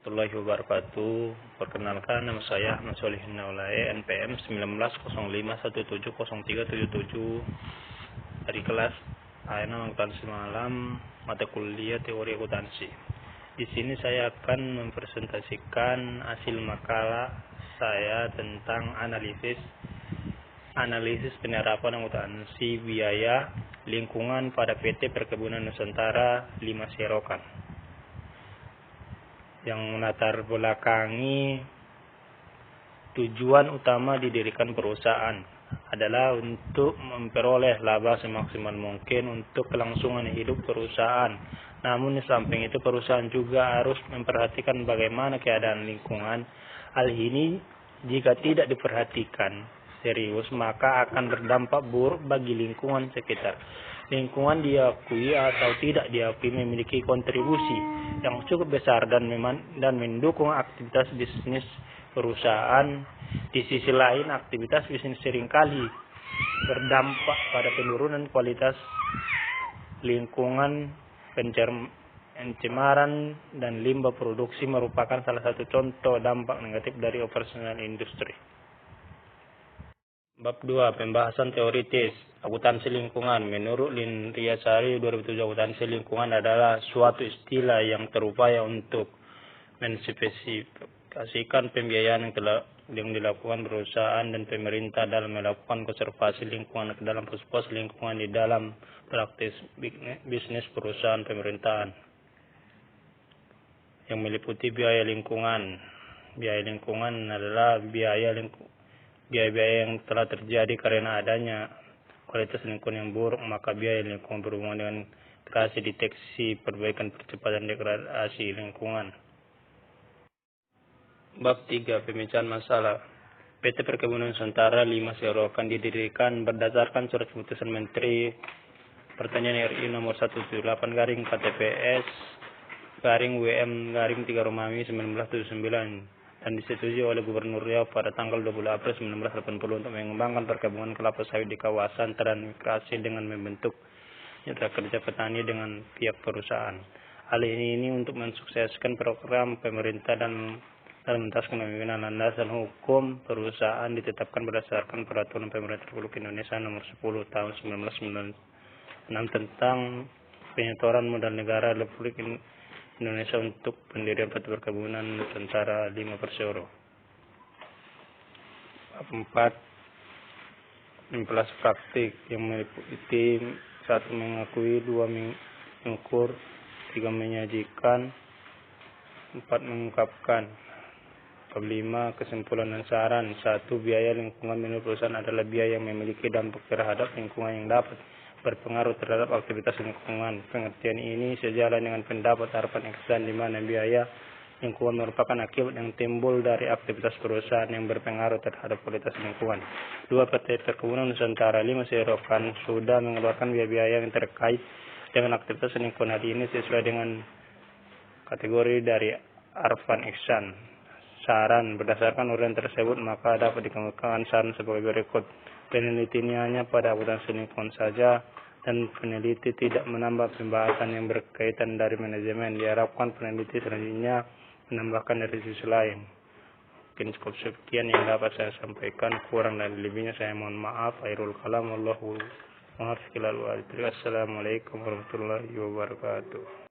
warahmatullahi wabarakatuh. Perkenalkan, nama saya Ahmad Solihin Naulae, NPM 1905170377 dari kelas A6 Akuntansi Malam, mata kuliah Teori Akuntansi. Di sini saya akan mempresentasikan hasil makalah saya tentang analisis penerapan akuntansi biaya lingkungan pada PT Perkebunan Nusantara 5 Serokan, yang melatar belakangi tujuan utama didirikan perusahaan adalah untuk memperoleh laba semaksimal mungkin untuk kelangsungan hidup perusahaan. Namun di samping itu perusahaan juga harus memperhatikan bagaimana keadaan lingkungan. Hal ini jika tidak diperhatikan serius maka akan berdampak buruk bagi lingkungan sekitar. Lingkungan diakui atau tidak diakui memiliki kontribusi yang cukup besar dan mendukung aktivitas bisnis perusahaan. Di sisi lain, aktivitas bisnis seringkali berdampak pada penurunan kualitas lingkungan. Pencemaran dan limbah produksi merupakan salah satu contoh dampak negatif dari operasional industri. Bab 2. Pembahasan teoritis akuntansi lingkungan. Menurut Lindriyasari 2007, akuntansi lingkungan adalah suatu istilah yang terupaya untuk menspesifikasikan pembiayaan yang dilakukan perusahaan dan pemerintah dalam melakukan konservasi lingkungan ke dalam pos-pos lingkungan di dalam praktis bisnis perusahaan pemerintahan, yang meliputi biaya lingkungan. Biaya lingkungan adalah biaya yang telah terjadi karena adanya kualitas lingkungan yang buruk, maka biaya lingkungan berhubungan dengan integrasi, deteksi, perbaikan, percepatan degradasi lingkungan. Bab 3. Pemecahan masalah. PT Perkebunan Nusantara 5 Serokan didirikan berdasarkan surat keputusan Menteri Pertanian RI nomor 178/WM/3 dan disetujui oleh Gubernur Riau pada tanggal 20 April 1980 untuk mengembangkan perkebunan kelapa sawit di kawasan transmigrasi dengan membentuk mitra kerja petani dengan pihak perusahaan. Hal ini untuk mensukseskan program pemerintah dan menuntaskan pemimpinan. Landasan hukum perusahaan ditetapkan berdasarkan Peraturan Pemerintah Republik Indonesia nomor 10 tahun 1996 tentang penyetoran modal negara Republik Indonesia untuk pendirian PT Perkebunan Nusantara 5 Persero. 4. Implementasi praktik yang meliputi 1. Mengakui, 2. mengukur, 3. menyajikan, 4. mengungkapkan. Bab 5. Kesimpulan dan saran. 1. Biaya lingkungan menurut perusahaan adalah biaya yang memiliki dampak terhadap lingkungan yang dapat berpengaruh terhadap aktivitas lingkungan. Pengertian ini sejalan dengan pendapat Arfan Ihsan di mana biaya lingkungan merupakan akibat yang timbul dari aktivitas perusahaan yang berpengaruh terhadap kualitas lingkungan. 2. PT Perkebunan Nusantara 5 Serokan sudah mengeluarkan biaya-biaya yang terkait dengan aktivitas lingkungan. Hal ini sesuai dengan kategori dari Arfan Ihsan. Saran. Berdasarkan uraian tersebut maka dapat dikemukakan saran sebagai berikut. Penelitiannya pada akuntansi lingkungan saja dan peneliti tidak menambah pembahasan yang berkaitan dari manajemen. Diharapkan peneliti selanjutnya menambahkan dari sisi lain. Mungkin cukup sekian yang dapat saya sampaikan, kurang dan lebihnya saya mohon maaf. Khairul kalam wallahu muwaffiq. Assalamualaikum warahmatullahi wabarakatuh.